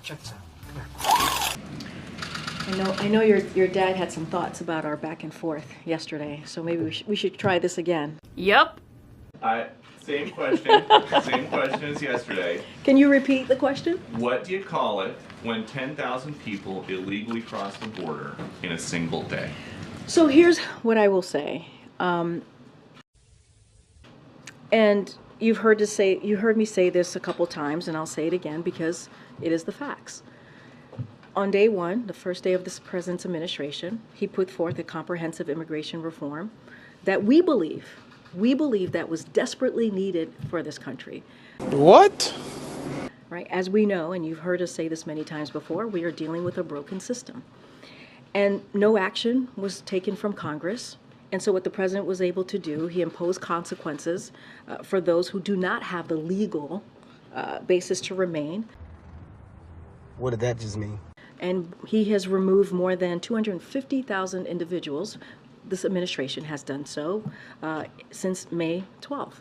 check this out. Come here. I know your dad had some thoughts about our back and forth yesterday, so maybe we should try this again. Yep. Same question. Same question as yesterday. Can you repeat the question? What do you call it when 10,000 people illegally cross the border in a single day? So here's what I will say. And you heard me say this a couple times, and I'll say it again because it is the facts. On day one, the first day of this president's administration, he put forth a comprehensive immigration reform that we believe that was desperately needed for this country. What? Right? As we know, and you've heard us say this many times before, we are dealing with a broken system. And no action was taken from Congress. And so what the president was able to do, he imposed consequences for those who do not have the legal basis to remain. What did that just mean? And he has removed more than 250,000 individuals. This administration has done so since May 12th.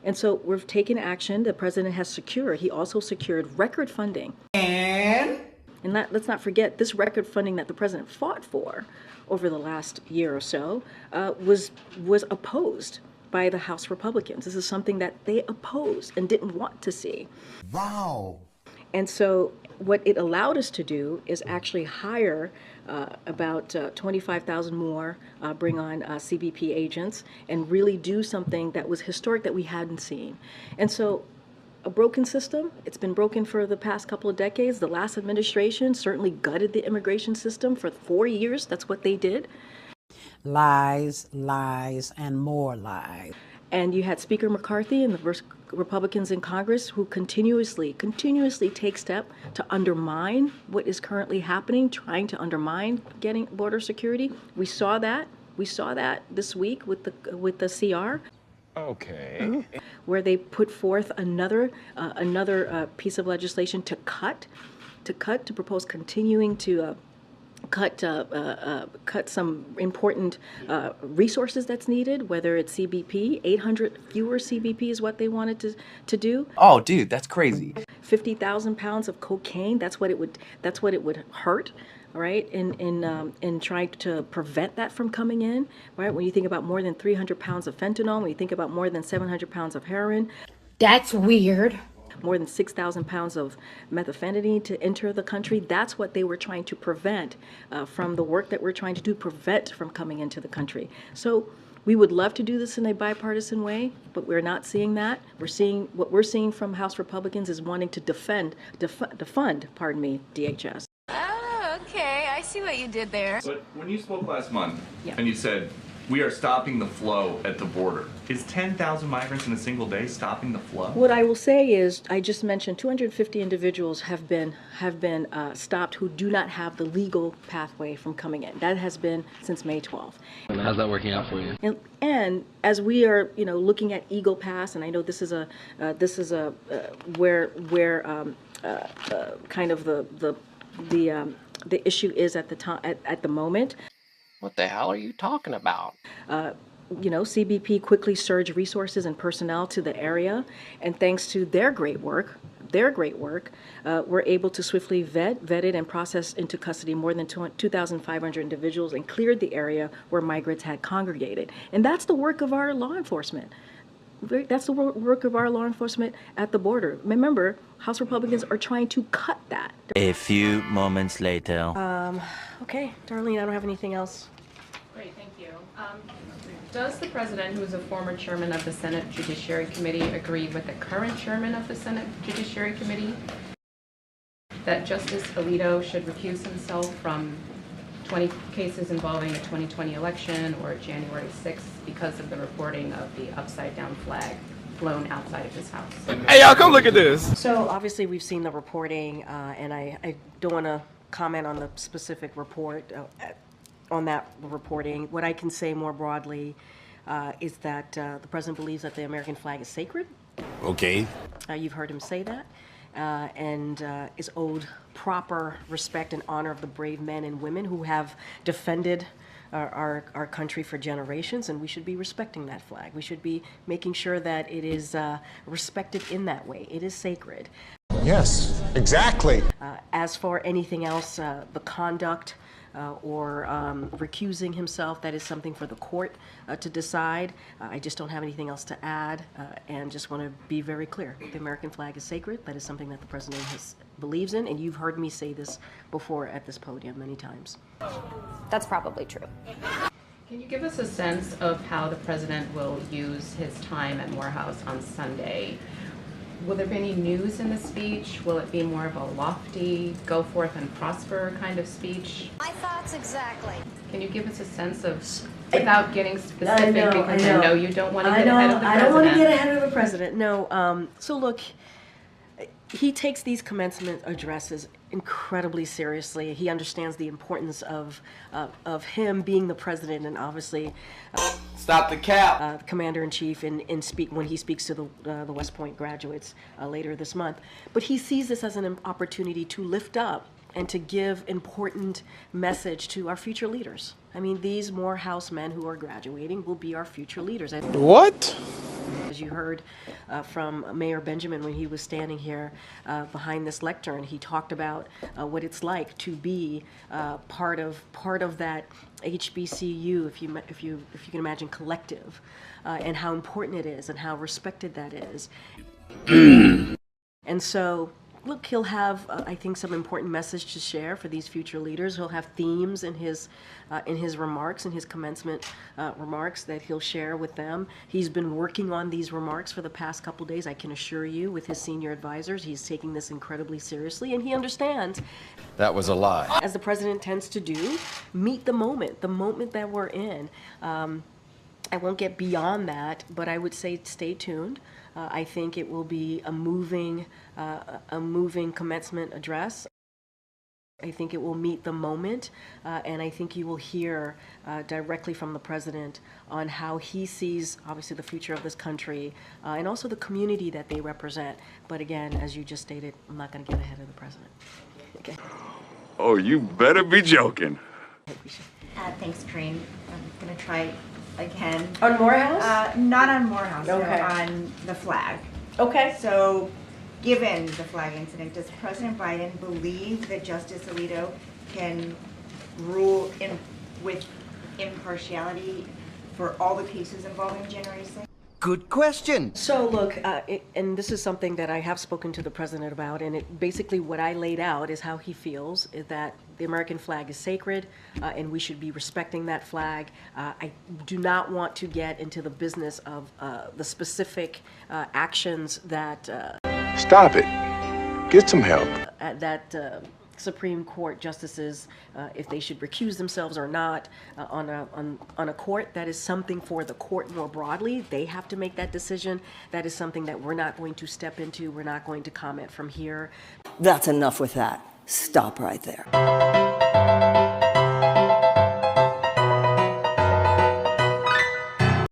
And so we've taken action. The president has secured, he also secured record funding. And let's not forget, this record funding that the president fought for over the last year or so was opposed by the House Republicans. This is something that they opposed and didn't want to see. Wow. And so what it allowed us to do is actually hire about 25,000 more, bring on CBP agents, and really do something that was historic that we hadn't seen. And so a broken system, it's been broken for the past couple of decades. The last administration certainly gutted the immigration system for 4 years. That's what they did. Lies, lies, and more lies. And you had Speaker McCarthy and the Republicans in Congress who continuously take steps to undermine what is currently happening, trying to undermine getting border security. We saw that this week with the CR. Okay. Where they put forth another piece of legislation to propose continuing to cut some important resources that's needed, whether it's CBP. 800 fewer CBP is what they wanted to do. Oh, dude, that's crazy. 50,000 pounds of cocaine. That's what it would hurt. Right, in trying to prevent that from coming in, right? When you think about more than 300 pounds of fentanyl, when you think about more than 700 pounds of heroin. That's weird. More than 6,000 pounds of methamphetamine to enter the country. That's what they were trying to prevent from the work that we're trying to do, prevent from coming into the country. So we would love to do this in a bipartisan way, but we're not seeing that. What we're seeing from House Republicans is wanting to defund DHS. Okay, I see what you did there. But when you spoke last month, Yeah. and you said, we are stopping the flow at the border, is 10,000 migrants in a single day stopping the flow? What I will say is, I just mentioned 250 individuals have been stopped who do not have the legal pathway from coming in. That has been since May 12th. How's that working out for you? And as we are, looking at Eagle Pass, and I know this is where kind of the issue is at the time at the moment. What the hell are you talking about? CBP quickly surged resources and personnel to the area, and thanks to their great work, we're able to swiftly vetted and processed into custody more than 2,500 individuals and cleared the area where migrants had congregated. And that's the work of our law enforcement. That's the work of our law enforcement at the border. Remember, House Republicans are trying to cut that. A few moments later. Okay, Darlene, I don't have anything else. Great, thank you. Does the president, who is a former chairman of the Senate Judiciary Committee, agree with the current chairman of the Senate Judiciary Committee that Justice Alito should recuse himself from 20 cases involving the 2020 election or January 6th because of the reporting of the upside-down flag flown outside of his house? Hey, y'all, come look at this. So obviously we've seen the reporting, and I don't want to comment on the specific report, on that reporting. What I can say more broadly is that the president believes that the American flag is sacred. Okay. You've heard him say that. And is owed proper respect and honor of the brave men and women who have defended our country for generations, and we should be respecting that flag. We should be making sure that it is respected in that way. It is sacred. Yes, exactly. As for anything else, the conduct or recusing himself, that is something for the court to decide. I just don't have anything else to add, and just want to be very clear. The American flag is sacred. That is something that the president believes in, and you've heard me say this before at this podium many times. That's probably true. Can you give us a sense of how the president will use his time at Morehouse on Sunday? Will there be any news in the speech? Will it be more of a lofty, go forth and prosper kind of speech? My thoughts exactly. Can you give us a sense of, without getting specific, because I know you don't want to get ahead of the president. I don't want to get ahead of the president, no. So look, he takes these commencement addresses incredibly seriously. He understands the importance of him being the president, and obviously Stop the cap. commander-in-chief when he speaks to the West Point graduates later this month. But he sees this as an opportunity to lift up and to give important message to our future leaders. I mean, these Morehouse men who are graduating will be our future leaders. What? As you heard from Mayor Benjamin when he was standing here behind this lectern, he talked about what it's like to be part of that HBCU, if you can imagine, collective, and how important it is and how respected that is. And so, look, he'll have, I think, some important message to share for these future leaders. He'll have themes in his remarks, in his commencement remarks that he'll share with them. He's been working on these remarks for the past couple days, I can assure you, with his senior advisors. He's taking this incredibly seriously, and he understands. That was a lie. As the president tends to do, meet the moment that we're in. I won't get beyond that, but I would say stay tuned. I think it will be a moving commencement address. I think it will meet the moment, and I think you will hear directly from the president on how he sees, obviously, the future of this country, and also the community that they represent. But again, as you just stated, I'm not going to get ahead of the president. Okay. Oh, you better be joking. Thanks, Karine. I'm going to try again. On Morehouse? Not on Morehouse, Okay. no, on the flag. Okay. So, given the flag incident, does President Biden believe that Justice Alito can rule with impartiality for all the cases involving January 6th? Good question. So look, and this is something that I have spoken to the president about, and basically what I laid out is how he feels is that the American flag is sacred, and we should be respecting that flag. I do not want to get into the business of the specific actions that Stop it. Get some help. that Supreme Court justices, if they should recuse themselves or not on a court. That is something for the court more broadly. They have to make that decision. That is something that we're not going to step into. We're not going to comment from here. That's enough with that. Stop right there.